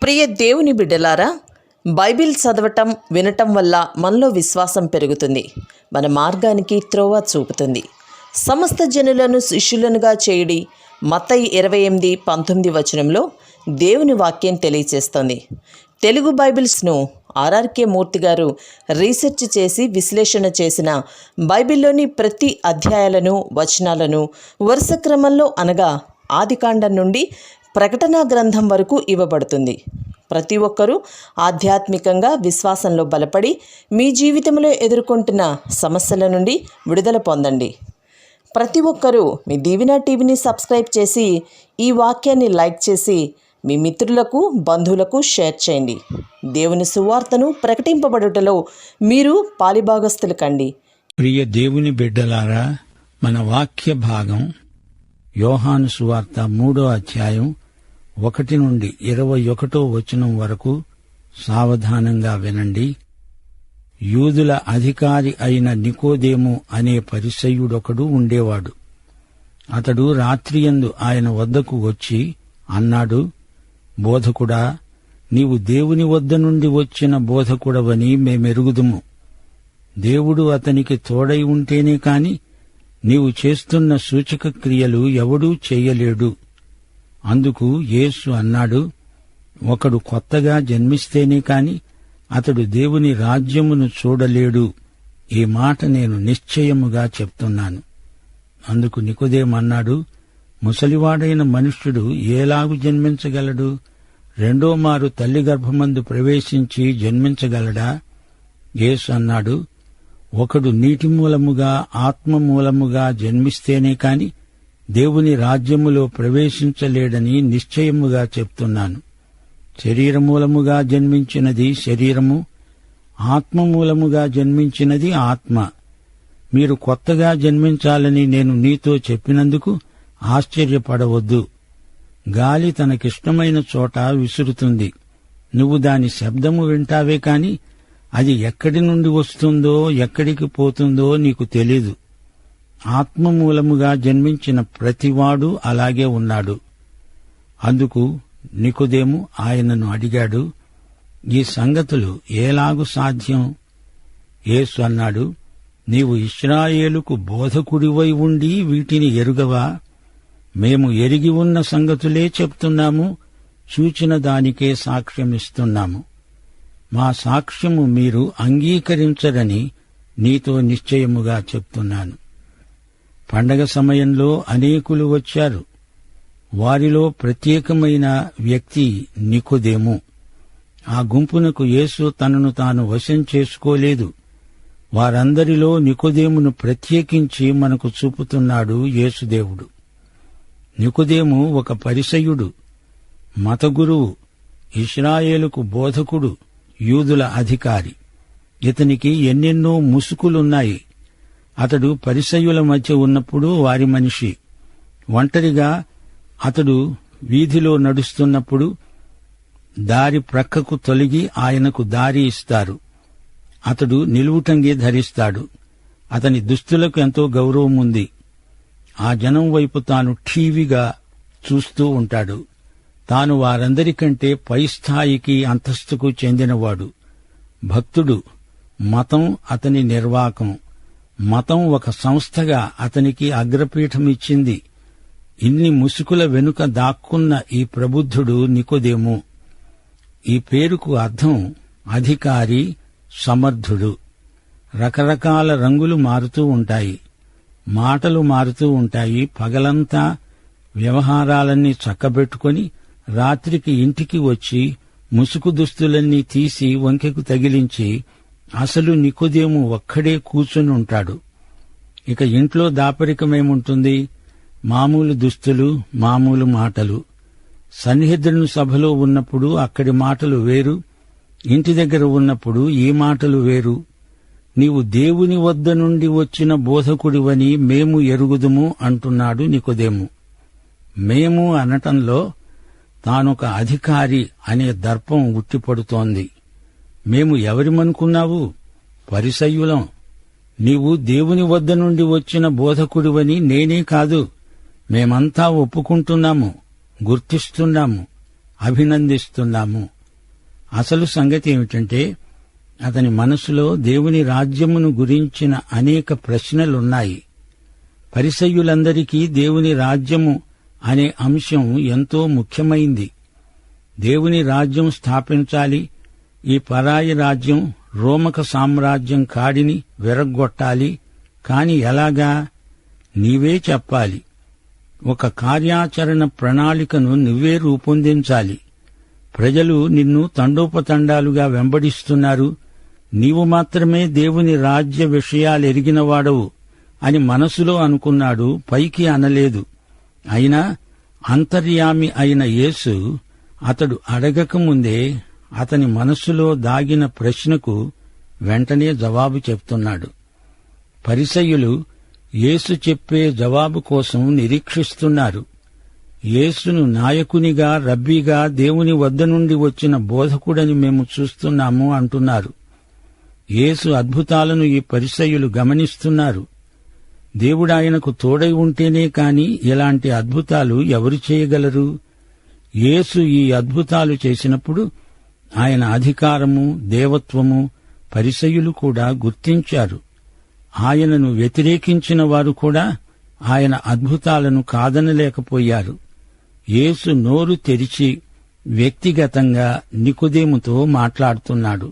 ప్రియ దేవుని బిడ్డలారా, బైబిల్ చదవటం వినటం వల్ల మనలో విశ్వాసం పెరుగుతుంది. మన మార్గానికి త్రోవ చూపుతుంది. సమస్త జనులను శిష్యులనుగా చేయుడి మత్తయి 28:19 వచనంలో దేవుని వాక్యం తెలియచేస్తోంది. తెలుగు బైబిల్స్ను ఆర్ఆర్కే మూర్తి గారు రీసెర్చ్ చేసి విశ్లేషణ చేసిన బైబిల్లోని ప్రతి అధ్యాయాలను వచనాలను వరుస క్రమంలో అనగా ఆదికాండం నుండి ప్రకటనా గ్రంథం వరకు ఇవ్వబడుతుంది. ప్రతి ఒక్కరూ ఆధ్యాత్మికంగా విశ్వాసంలో బలపడి మీ జీవితంలో ఎదుర్కొంటున్న సమస్యల నుండి విడుదల పొందండి. ప్రతి ఒక్కరూ మీ దీవెన టీవీని సబ్స్క్రైబ్ చేసి ఈ వాక్యాన్ని లైక్ చేసి మీ మిత్రులకు బంధువులకు షేర్ చేయండి. దేవుని సువార్తను ప్రకటింపబడుటలో మీరు పాలిభాగస్తులు కండి. ప్రియ దేవుని బిడ్డలారా, మన వాక్య భాగం యోహాను సువార్త 3వ అధ్యాయం 1 నుండి 21వ వచనం వరకు సావధానంగా వినండి. యూదుల అధికారి అయిన నికోదేము అనే పరిసయ్యుడొకడు ఉండేవాడు. అతడు రాత్రియందు ఆయన వద్దకు వచ్చి అన్నాడు, బోధకుడా, నీవు దేవుని వద్ద నుండి వచ్చిన బోధకుడవని మేమెరుగుదుము. దేవుడు అతనికి తోడై ఉంటేనే కాని నీవు చేస్తున్న సూచక క్రియలు ఎవడూ చెయ్యలేడు. అందుకు యేసు అన్నాడు, ఒకడు కొత్తగా జన్మిస్తేనే కాని అతడు దేవుని రాజ్యమును చూడలేడు. ఈ మాట నేను నిశ్చయముగా చెప్తున్నాను. అందుకు నికోదేమన్నాడు, ముసలివాడైన మనుష్యుడు ఏలాగు జన్మించగలడు? రెండో మారు తల్లి గర్భమందు ప్రవేశించి జన్మించగలడా? యేసు అన్నాడు, ఒకడు నీటి మూలముగా ఆత్మ మూలముగా జన్మిస్తేనే కాని దేవుని రాజ్యములో ప్రవేశించలేడని నిశ్చయముగా చెప్తున్నాను. శరీరమూలముగా జన్మించినది శరీరము, ఆత్మమూలముగా జన్మించినది ఆత్మ. మీరు కొత్తగా జన్మించాలని నేను నీతో చెప్పినందుకు ఆశ్చర్యపడవద్దు. గాలి తనకిష్టమైన చోట విసురుతుంది. నువ్వు దాని శబ్దము వింటావే కాని అది ఎక్కడి నుండి వస్తుందో ఎక్కడికి పోతుందో నీకు తెలీదు. ఆత్మమూలముగా జన్మించిన ప్రతివాడు అలాగే ఉన్నాడు. అందుకు నికోదేము ఆయనను అడిగాడు, ఈ సంగతులు ఏలాగు సాధ్యం? యేసు అన్నాడు, నీవు ఇశ్రాయేలుకు బోధకుడివై ఉండి వీటిని ఎరుగవా? మేము ఎరిగి ఉన్న సంగతులే చెప్తున్నాము, చూచిన దానికే సాక్ష్యమిస్తున్నాము. మా సాక్ష్యము మీరు అంగీకరించరని నీతో నిశ్చయముగా చెప్తున్నాను. పండగ సమయంలో అనేకులు వచ్చారు. వారిలో ప్రత్యేకమైన వ్యక్తి నికోదేము. ఆ గుంపునకు యేసు తనను తాను వశం చేసుకోలేదు. వారందరిలో నికోదేమును ప్రత్యేకించి మనకు చూపుతున్నాడు యేసుదేవుడు. నికోదేము ఒక పరిసయ్యుడు, మతగురువు, ఇశ్రాయేలుకు బోధకుడు, యూదుల అధికారి. ఇతనికి ఎన్నెన్నో ముసుకులున్నాయి. అతడు పరిసయ్యుల మధ్య ఉన్నప్పుడు వారి మనిషి. ఒంటరిగా అతడు వీధిలో నడుస్తున్నప్పుడు దారి ప్రక్కకు తొలగి ఆయనకు దారి ఇస్తారు. అతడు నిలువుటంగి ధరిస్తాడు. అతని దుస్తులకు ఎంతో గౌరవం ఉంది. ఆ జనం వైపు తాను ఠీవిగా చూస్తూ ఉంటాడు. తాను వారందరికంటే పై స్థాయికి అంతస్తుకు చెందినవాడు. భక్తుడు. మతం అతని నిర్వాకం. మతం ఒక సంస్థగా అతనికి అగ్రపీఠమిచ్చింది. ఇన్ని ముసుకుల వెనుక దాక్కున్న ఈ ప్రబుద్ధుడు నికోదేము. ఈ పేరుకు అర్థం అధికారి, సమర్థుడు. రకరకాల రంగులు మారుతూ ఉంటాయి, మాటలు మారుతూ ఉంటాయి. పగలంతా వ్యవహారాలన్నీ చక్కబెట్టుకుని రాత్రికి ఇంటికి వచ్చి ముసుగు దుస్తులన్నీ తీసి వంకెకు తగిలించి అసలు నికోదేము ఒక్కడే కూర్చుని ఉంటాడు. ఇక ఇంట్లో దాపరికమేముంటుంది? మామూలు దుస్తులు, మామూలు మాటలు. సన్నిహితుని సభలో ఉన్నప్పుడు అక్కడి మాటలు వేరు, ఇంటి దగ్గర ఉన్నప్పుడు ఈ మాటలు వేరు. నీవు దేవుని వద్ద నుండి వచ్చిన బోధకుడివని మేము ఎరుగుదుము అంటున్నాడు నికోదేము. మేము అనటంలో తానొక అధికారి అనే దర్పం ఉట్టిపడుతోంది. మేము ఎవరిమనుకున్నావు? పరిసయ్యులం. నీవు దేవుని వద్ద నుండి వచ్చిన బోధకుడివని నేనే కాదు, మేమంతా ఒప్పుకుంటున్నాము, గుర్తిస్తున్నాము. అభినందిస్తున్నాము. అసలు సంగతి ఏమిటంటే అతని మనసులో దేవుని రాజ్యమును గురించిన అనేక ప్రశ్నలున్నాయి. పరిసయ్యులందరికీ దేవుని రాజ్యము అనే అంశం ఎంతో ముఖ్యమైంది. దేవుని రాజ్యం స్థాపించాలి, ఈ పరాయి రాజ్యం రోమక సామ్రాజ్యం కాడిని విరగ్గొట్టాలి. కాని ఎలాగా? నీవే చెప్పాలి. ఒక కార్యాచరణ ప్రణాళికను నువ్వే రూపొందించాలి. ప్రజలు నిన్ను తండోపతండాలుగా వెంబడిస్తున్నారు, నీవు మాత్రమే దేవుని రాజ్య విషయాలెరిగినవాడవు అని మనసులో అనుకున్నాడు, పైకి అనలేదు. అయినా అంతర్యామి అయిన యేసు అతడు అడగకముందే అతని మనస్సులో దాగిన ప్రశ్నకు వెంటనే జవాబు చెప్తున్నాడు. పరిసయ్యులు యేసు చెప్పే జవాబు కోసం నిరీక్షిస్తున్నారు. యేసును నాయకునిగా, రబ్బీగా, దేవుని వద్ద నుండి వచ్చిన బోధకుడని మేము చూస్తున్నాము అంటున్నారు. యేసు అద్భుతాలను ఈ పరిసయ్యులు గమనిస్తున్నారు. దేవుడాయనకు తోడై ఉంటేనే కాని ఇలాంటి అద్భుతాలు ఎవరు చేయగలరు? యేసు ఈ అద్భుతాలు చేసినప్పుడు ఆయన అధికారము, దేవత్వము పరిసయ్యులు కూడా గుర్తించారు. ఆయనను వ్యతిరేకించిన వారు కూడా ఆయన అద్భుతాలను కాదనలేకపోయారు. యేసు నోరు తెరిచి వ్యక్తిగతంగా నికోదేముతో మాట్లాడుతున్నాడు.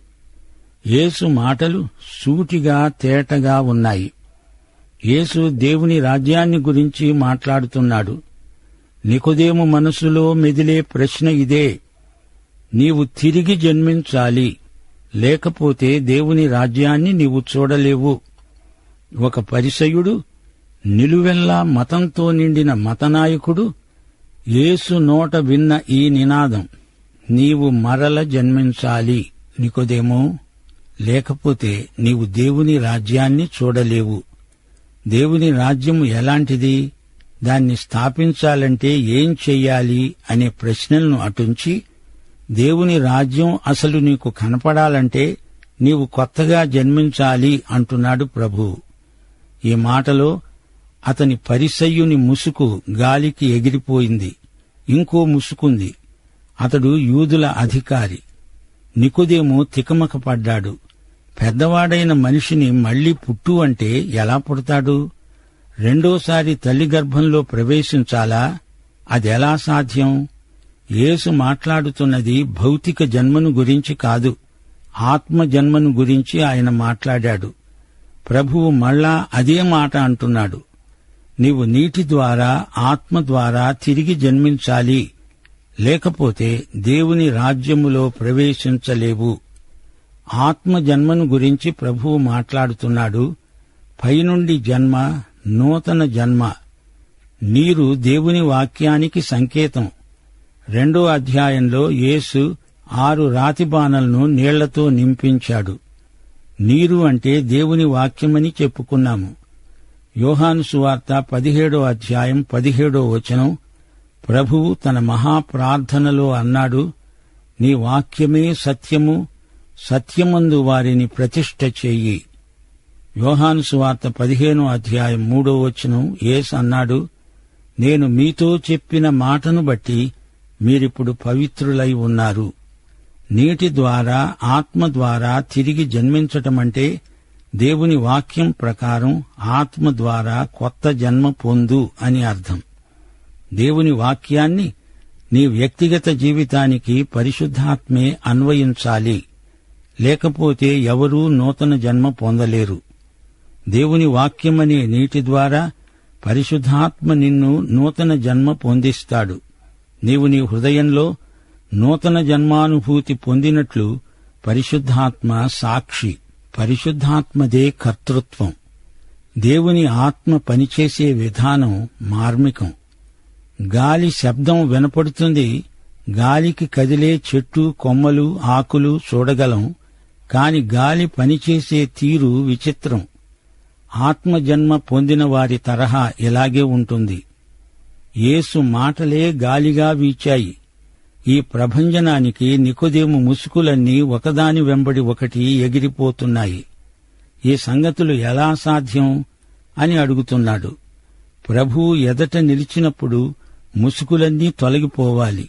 యేసు మాటలు సూటిగా, తేటగా ఉన్నాయి. యేసు దేవుని రాజ్యాన్ని గురించి మాట్లాడుతున్నాడు. నికోదేము మనసులో మెదిలే ప్రశ్న ఇదే: నీవు తిరిగి జన్మించాలి, లేకపోతే దేవుని రాజ్యాన్ని నీవు చూడలేవు. ఒక పరిసయ్యుడు, నిలువెల్లా మతంతో నిండిన మతనాయకుడు యేసు నోట విన్న ఈ నినాదం, నీవు మరల జన్మించాలి నికోదేమో, లేకపోతే నీవు దేవుని రాజ్యాన్ని చూడలేవు. దేవుని రాజ్యము ఎలాంటిది? దాన్ని స్థాపించాలంటే ఏం చెయ్యాలి అనే ప్రశ్నలను అటుంచి, దేవుని రాజ్యం అసలు నీకు కనపడాలంటే నీవు కొత్తగా జన్మించాలి అంటున్నాడు ప్రభువు. ఈ మాటలో అతని పరిసయ్యుని ముసుకు గాలికి ఎగిరిపోయింది. ఇంకో ముసుకుంది. అతడు యూదుల అధికారి. నికోదేము తికమక పడ్డాడు. పెద్దవాడైన మనిషిని మళ్లీ పుట్టు అంటే ఎలా పుడతాడు? రెండోసారి తల్లి గర్భంలో ప్రవేశించాలా? అదెలా సాధ్యం? యేసు మాట్లాడుతున్నది భౌతిక జన్మను గురించి కాదు, ఆత్మ జన్మను గురించి ఆయన మాట్లాడాడు. ప్రభువు మళ్ళా అదే మాట అంటున్నాడు. నీవు నీటి ద్వారా, ఆత్మ ద్వారా తిరిగి జన్మించాలి, లేకపోతే దేవుని రాజ్యములో ప్రవేశించలేవు. ఆత్మ జన్మను గురించి ప్రభువు మాట్లాడుతున్నాడు. పైనుండి జన్మ, నూతన జన్మ. నీరు దేవుని వాక్యానికి సంకేతం. 2వ అధ్యాయంలో యేసు 6 రాతిబానలను నీళ్లతో నింపించాడు. నీరు అంటే దేవుని వాక్యమని చెప్పుకున్నాము. యోహాను సువార్త 17వ అధ్యాయం 17వ వచనం, ప్రభువు తన మహాప్రార్థనలో అన్నాడు, నీ వాక్యమే సత్యము, సత్యమందు వారిని ప్రతిష్ఠ చెయ్యి. యోహాను సువార్త 15వ అధ్యాయం 3వ వచనం, యేసు అన్నాడు, నేను మీతో చెప్పిన మాటను బట్టి మీరిప్పుడు పవిత్రులై ఉన్నారు. నీటి ద్వారా, ఆత్మ ద్వారా తిరిగి జన్మించటమంటే దేవుని వాక్యం ప్రకారం ఆత్మ ద్వారా కొత్త జన్మ పొందు అని అర్థం. దేవుని వాక్యాన్ని నీ వ్యక్తిగత జీవితానికి పరిశుద్ధాత్మే అన్వయించాలి, లేకపోతే ఎవరూ నూతన జన్మ పొందలేరు. దేవుని వాక్యమనే నీటి ద్వారా పరిశుద్ధాత్మ నిన్ను నూతన జన్మ పొందిస్తాడు. నీవు నీ హృదయంలో నూతన జన్మానుభూతి పొందినట్లు పరిశుద్ధాత్మ సాక్షి. పరిశుద్ధాత్మదే కర్తృత్వం. దేవుని ఆత్మ పనిచేసే విధానం మార్మికం. గాలి శబ్దం వినపడుతుంది. గాలికి కదిలే చెట్టు, కొమ్మలు, ఆకులు చూడగలం. కాని గాలి పనిచేసే తీరు విచిత్రం. ఆత్మజన్మ పొందిన వారి తరహా ఇలాగే ఉంటుంది. యేసు మాటలే గాలిగా వీచాయి. ఈ ప్రభంజనానికి నికోదేము ముసుకులన్నీ ఒకదాని వెంబడి ఒకటి ఎగిరిపోతున్నాయి. ఈ సంగతులు ఎలా సాధ్యం అని అడుగుతున్నాడు. ప్రభువు ఎదట నిలిచినప్పుడు ముసుకులన్నీ తొలగిపోవాలి.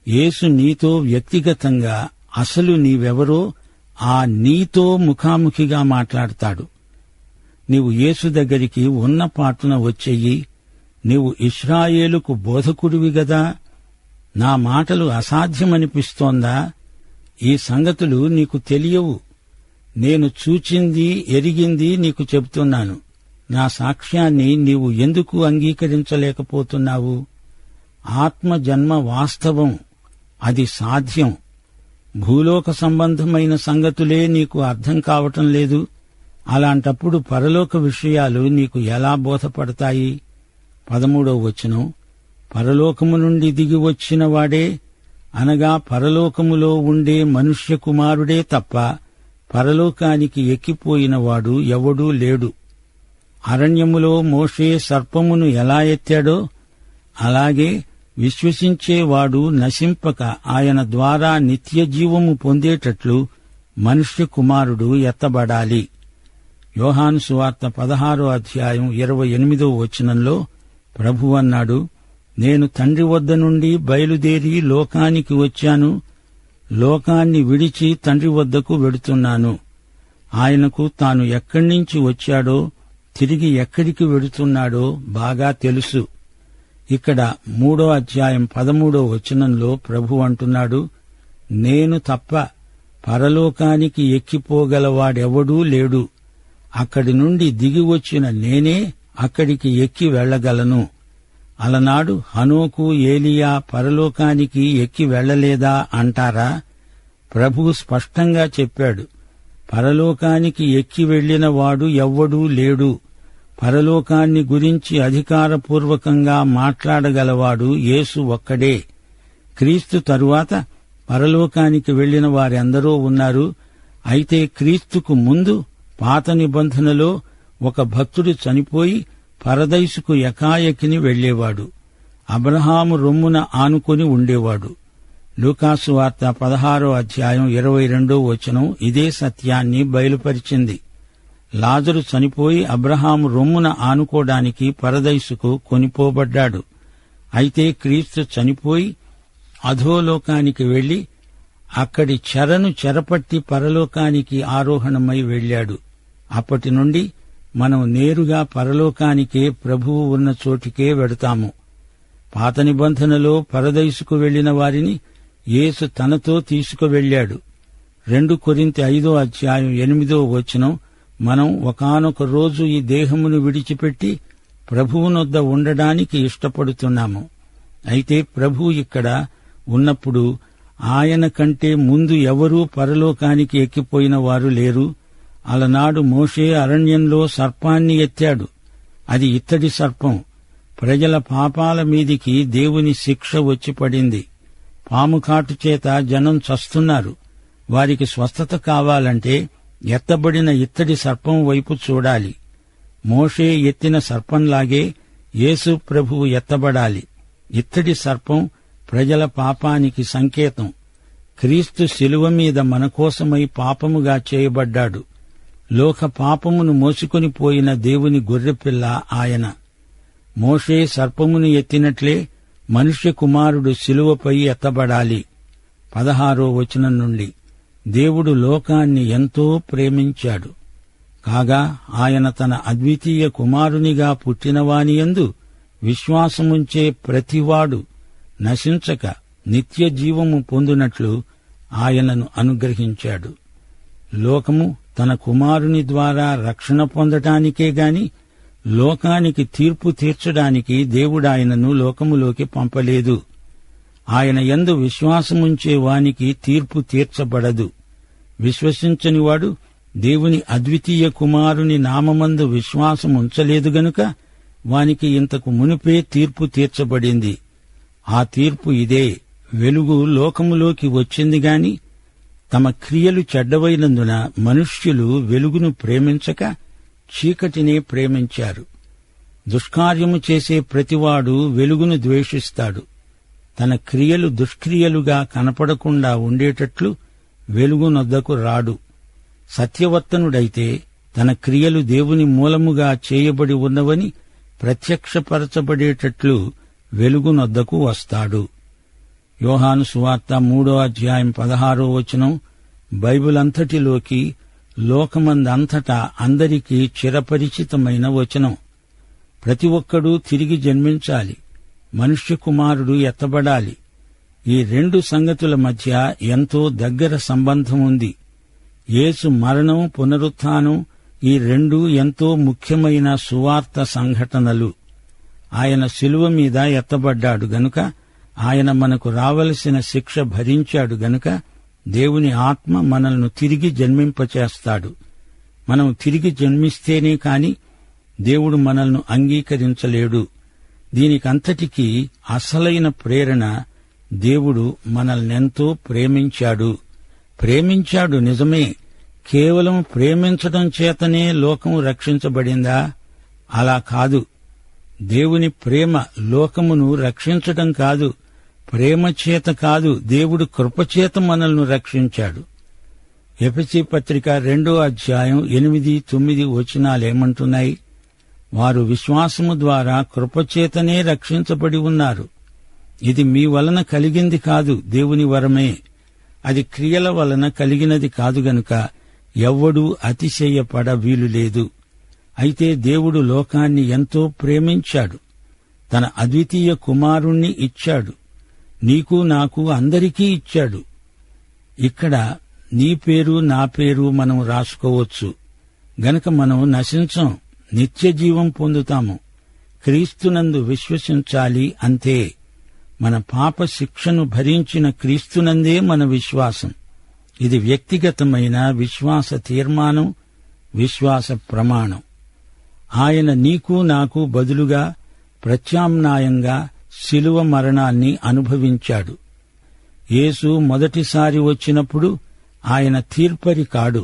యేసు నీతో వ్యక్తిగతంగా అసలు నీవెవరో ఆ నీతో ముఖాముఖిగా మాట్లాడతాడు. నీవు యేసు దగ్గరికి ఉన్న పాటున వచ్చెయ్యి. నీవు ఇశ్రాయేలుకు బోధకుడివి గదా, నా మాటలు అసాధ్యమనిపిస్తోందా? ఈ సంగతులు నీకు తెలియవు. నేను చూచింది ఎరిగింది నీకు చెబుతున్నాను. నా సాక్ష్యాన్ని నీవు ఎందుకు అంగీకరించలేకపోతున్నావు? ఆత్మజన్మ వాస్తవం, అది సాధ్యం. భూలోక సంబంధమైన సంగతులే నీకు అర్థం కావటం లేదు. అలాంటప్పుడు పరలోక విషయాలు నీకు ఎలా బోధపడతాయి? 13వ వచనం, పరలోకము నుండి దిగి వచ్చిన వాడే, అనగా పరలోకములో ఉండే మనుష్య కుమారుడే తప్ప పరలోకానికి ఎక్కిపోయినవాడు ఎవడూ లేడు. అరణ్యములో మోషే సర్పమును ఎలా ఎత్తాడో అలాగే విశ్వసించేవాడు నశింపక ఆయన ద్వారా నిత్యజీవము పొందేటట్లు మనుష్య కుమారుడు ఎత్తబడాలి. యోహాను సువార్త 16వ అధ్యాయం 28వ వచనంలో ప్రభువన్నాడు, నేను తండ్రి వద్ద నుండి బయలుదేరి లోకానికి వచ్చాను, లోకాన్ని విడిచి తండ్రి వద్దకు వెడుతున్నాను. ఆయనకు తాను ఎక్కడ్నించి వచ్చాడో తిరిగి ఎక్కడికి వెడుతున్నాడో బాగా తెలుసు. ఇక్కడ 3వ అధ్యాయం 13వ వచనంలో ప్రభు అంటున్నాడు, నేను తప్ప పరలోకానికి ఎక్కిపోగలవాడెవడూ లేడు. అక్కడి నుండి దిగి వచ్చిన నేనే అక్కడికి ఎక్కి వెళ్లగలను. అలనాడు హనోకు, ఏలియా పరలోకానికి ఎక్కి వెళ్లలేదా అంటారా? ప్రభువు స్పష్టంగా చెప్పాడు, పరలోకానికి ఎక్కి వెళ్లినవాడు ఎవ్వడూ లేడు. పరలోకాన్ని గురించి అధికారపూర్వకంగా మాట్లాడగలవాడు యేసు ఒక్కడే. క్రీస్తు తరువాత పరలోకానికి వెళ్లిన వారెందరో ఉన్నారు. అయితే క్రీస్తుకు ముందు పాత నిబంధనలో ఒక భక్తుడు చనిపోయి పరదైసుకు ఎకాయకిని వెళ్లేవాడు. అబ్రహాము రొమ్మున ఆనుకొని ఉండేవాడు. లూకాసు వార్త 16వ అధ్యాయం 22వ వచనం ఇదే సత్యాన్ని బయలుపరిచింది. లాజరు చనిపోయి అబ్రహాము రొమ్మున ఆనుకోవడానికి పరదైసుకు కొనిపోబడ్డాడు. అయితే క్రీస్తు చనిపోయి అధోలోకానికి వెళ్లి అక్కడి చెరను చెరపట్టి పరలోకానికి ఆరోహణమై వెళ్లాడు. అప్పటి నుండి మనం నేరుగా పరలోకానికే ప్రభువు ఉన్న చోటికే వెడతాము. పాత నిబంధనలో పరదైసుకు వెళ్లిన వారిని యేసు తనతో తీసుకువెళ్లాడు. 2 కొరింథీ 5వ అధ్యాయం 8వ వచనం, మనం ఒకానొక రోజు ఈ దేహమును విడిచిపెట్టి ప్రభువునొద్ద ఉండడానికి ఇష్టపడుతున్నాము. అయితే ప్రభువు ఇక్కడ ఉన్నప్పుడు ఆయన కంటే ముందు ఎవరూ పరలోకానికి ఎక్కిపోయిన వారు లేరు. అలనాడు మోషే అరణ్యంలో సర్పాన్ని ఎత్తాడు. అది ఇత్తడి సర్పం. ప్రజల పాపాల మీదికి దేవుని శిక్ష వచ్చి పడింది. పాము కాటు చేత జనం చస్తున్నారు. వారికి స్వస్థత కావాలంటే ఎత్తబడిన ఇత్తడి సర్పం వైపు చూడాలి. మోషే ఎత్తిన సర్పంలాగే యేసు ప్రభువు ఎత్తబడాలి. ఇత్తడి సర్పం ప్రజల పాపానికి సంకేతం. క్రీస్తు శిలువ మీద మనకోసమై పాపముగా చేయబడ్డాడు. లోక పాపమును మోసుకొని పోయిన దేవుని గొర్రెపిల్ల ఆయన. మోషే సర్పమును ఎత్తినట్లే మనుష్య కుమారుడు శిలువపై ఎత్తబడాలి. 16వ వచనం నుండి, దేవుడు లోకాన్ని ఎంతో ప్రేమించాడు. కాగా ఆయన తన అద్వితీయ కుమారునిగా పుట్టినవానియందు విశ్వాసముంచే ప్రతివాడు నశించక నిత్య జీవము పొందునట్లు ఆయనను అనుగ్రహించాడు. లోకము తన కుమారుని ద్వారా రక్షణ పొందటానికే గాని లోకానికి తీర్పు తీర్చడానికి దేవుడాయనను లోకములోకి పంపలేదు. ఆయన యందు విశ్వాసముంచే వానికి తీర్పు తీర్చబడదు. విశ్వసించనివాడు దేవుని అద్వితీయ కుమారుని నామమందు విశ్వాసముంచలేదు గనుక వానికి ఇంతకు మునుపే తీర్పు తీర్చబడింది. ఆ తీర్పు ఇదే: వెలుగు లోకములోకి వచ్చింది గాని తమ క్రియలు చెడ్డవైనందున మనుష్యులు వెలుగును ప్రేమించక చీకటినే ప్రేమించారు. దుష్కార్యము చేసే ప్రతివాడు వెలుగును ద్వేషిస్తాడు. తన క్రియలు దుష్క్రియలుగా కనపడకుండా ఉండేటట్లు వెలుగునొద్దకు రాడు. సత్యవర్తనుడైతే తన క్రియలు దేవుని మూలముగా చేయబడి ఉన్నవని ప్రత్యక్షపరచబడేటట్లు వెలుగునొద్దకు వస్తాడు. యోహాను సువార్త 3:16 బైబిల్ అంతటిలోకి, లోకమందంతటా అందరికీ చిరపరిచితమైన వచనం. ప్రతి ఒక్కడూ తిరిగి జన్మించాలి, మనుష్య కుమారుడు ఎత్తబడాలి. ఈ రెండు సంగతుల మధ్య ఎంతో దగ్గర సంబంధం ఉంది. యేసు మరణం, పునరుత్థానం ఈ రెండూ ఎంతో ముఖ్యమైన సువార్త సంఘటనలు. ఆయన శిలువ మీద ఎత్తబడ్డాడు గనుక, ఆయన మనకు రావలసిన శిక్ష భరించాడు గనుక, దేవుని ఆత్మ మనల్ని తిరిగి జన్మింపచేస్తాడు. మనం తిరిగి జన్మిస్తేనే కాని దేవుడు మనల్ని అంగీకరించలేడు. దీనికంతటికీ అసలైన ప్రేరణ, దేవుడు మనల్నెంతో ప్రేమించాడు నిజమే. కేవలం ప్రేమించడం చేతనే లోకం రక్షించబడిందా? అలా కాదు. దేవుని ప్రేమ లోకమును రక్షించడం కాదు, ప్రేమ చేత కాదు, దేవుడు కృపచేత మనల్ని రక్షించాడు. ఎఫెసీ పత్రిక 2:8-9 ఏమంటున్నాయి? వారు విశ్వాసము ద్వారా కృపచేతనే రక్షించబడి ఉన్నారు. ఇది మీ వలన కలిగింది కాదు, దేవుని వరమే. అది క్రియల వలన కలిగినది కాదు గనుక ఎవ్వడూ అతిశయపడ వీలులేదు. అయితే దేవుడు లోకాన్ని ఎంతో ప్రేమించాడు, తన అద్వితీయ కుమారుణ్ణి ఇచ్చాడు. నీకు నాకు అందరికీ ఇచ్చాడు. ఇక్కడ నీ పేరు నా పేరు మనం రాసుకోవచ్చు గనక మనం నశించం, నిత్యజీవం పొందుతాము. క్రీస్తునందు విశ్వసించాలి, అంతే. మన పాప శిక్షను భరించిన క్రీస్తునందే మన విశ్వాసం. ఇది వ్యక్తిగతమైన విశ్వాస తీర్మానం, విశ్వాస ప్రమాణం. ఆయన నీకు నాకు బదులుగా ప్రత్యామ్నాయంగా శిలువ మరణాన్ని అనుభవించాడు. యేసు మొదటిసారి వచ్చినప్పుడు ఆయన తీర్పరి కాడు.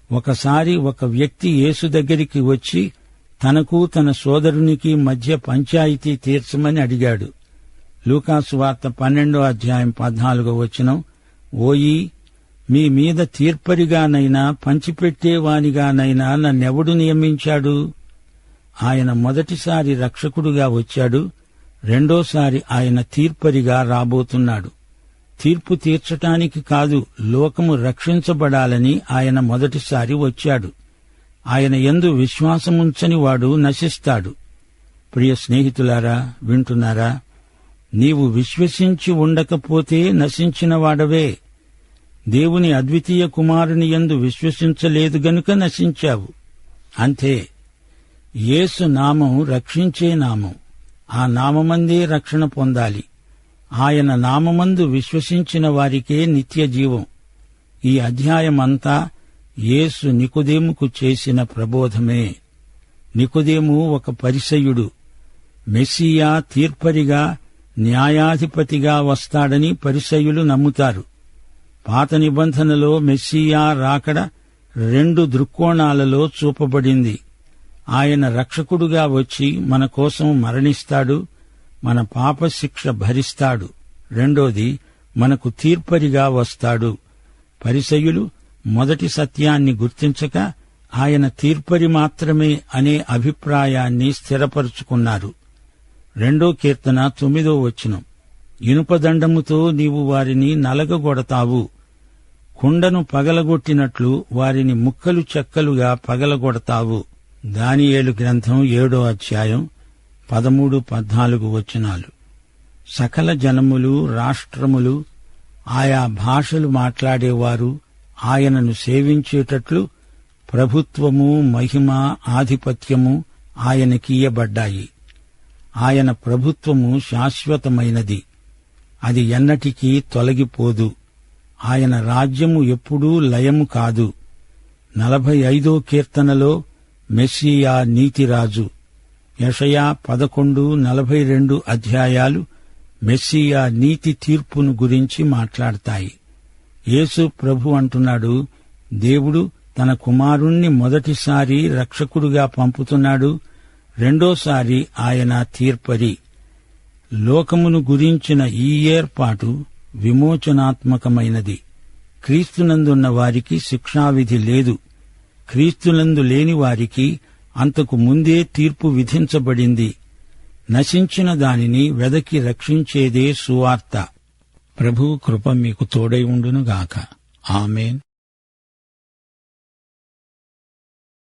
ఒకసారి ఒక వ్యక్తి యేసు దగ్గరికి వచ్చి తనకు తన సోదరునికి మధ్య పంచాయితీ తీర్చమని అడిగాడు. లూకాసు వార్త 12:14 ఓయి, మీ మీద తీర్పరిగానైనా పంచిపెట్టేవానిగానైనా నన్నెవడు నియమించాడు? ఆయన మొదటిసారి రక్షకుడుగా వచ్చాడు, రెండోసారి ఆయన తీర్పరిగా రాబోతున్నాడు. తీర్పు తీర్చటానికి కాదు, లోకము రక్షించబడాలని ఆయన మొదటిసారి వచ్చాడు. ఆయన యందు విశ్వాసముంచని వాడు నశిస్తాడు. ప్రియ స్నేహితులారా, వింటున్నారా? నీవు విశ్వసించి ఉండకపోతే నశించిన వాడవే. దేవుని అద్వితీయ కుమారుని యందు విశ్వసించలేదు గనుక నశించావు, అంతే. యేసు నామం రక్షించే నామం. ఆ నామమందే రక్షణ పొందాలి. ఆయన నామమందు విశ్వసించిన వారికే నిత్య జీవం. ఈ అధ్యాయమంతా యేసు నికోదేముకు చేసిన ప్రబోధమే. నికోదేము ఒక పరిసయ్యుడు. మెస్సియా తీర్పరిగా, న్యాయాధిపతిగా వస్తాడని పరిసయ్యులు నమ్ముతారు. పాత నిబంధనలో మెస్సియా రాకడ 2 దృక్కోణాలలో చూపబడింది. ఆయన రక్షకుడుగా వచ్చి మన కోసం మరణిస్తాడు, మన పాప శిక్ష భరిస్తాడు. రెండోది, మనకు తీర్పరిగా వస్తాడు. పరిసయ్యులు మొదటి సత్యాన్ని గుర్తించక ఆయన తీర్పరి మాత్రమే అనే అభిప్రాయాన్ని స్థిరపరుచుకున్నారు. 2వ కీర్తన 9 ఇనుపదండముతో నీవు వారిని నలగగొడతావు, కుండను పగలగొట్టినట్లు వారిని ముక్కలు చెక్కలుగా పగలగొడతావు. దానియేలు గ్రంథం 7:13-14 సకల జనములు, రాష్ట్రములు, ఆయా భాషలు మాట్లాడేవారు ఆయనను సేవించేటట్లు ప్రభుత్వము, మహిమ, ఆధిపత్యము ఆయనకియ్యబడ్డాయి. ఆయన ప్రభుత్వము శాశ్వతమైనది, అది ఎన్నటికీ తొలగిపోదు. ఆయన రాజ్యము ఎప్పుడూ లయము కాదు. 45వ కీర్తనలో మెస్సియా నీతిరాజు. యెషయా 11:42 మెస్సియా నీతి తీర్పును గురించి మాట్లాడతాయి. యేసు ప్రభు అంటున్నాడు, దేవుడు తన కుమారుణ్ణి మొదటిసారి రక్షకుడుగా పంపుతున్నాడు, రెండోసారి ఆయన తీర్పరి. లోకమును గురించిన ఈ ఏర్పాటు విమోచనాత్మకమైనది. క్రీస్తునందున్న వారికి శిక్షావిధి లేదు. క్రీస్తునందు లేని వారికి అంతకు ముందే తీర్పు విధించబడింది. నశించిన దానిని వెదకి రక్షించేదే సువార్త. ప్రభువు కృప మీకు తోడై ఉండునుగాక. ఆమేన్.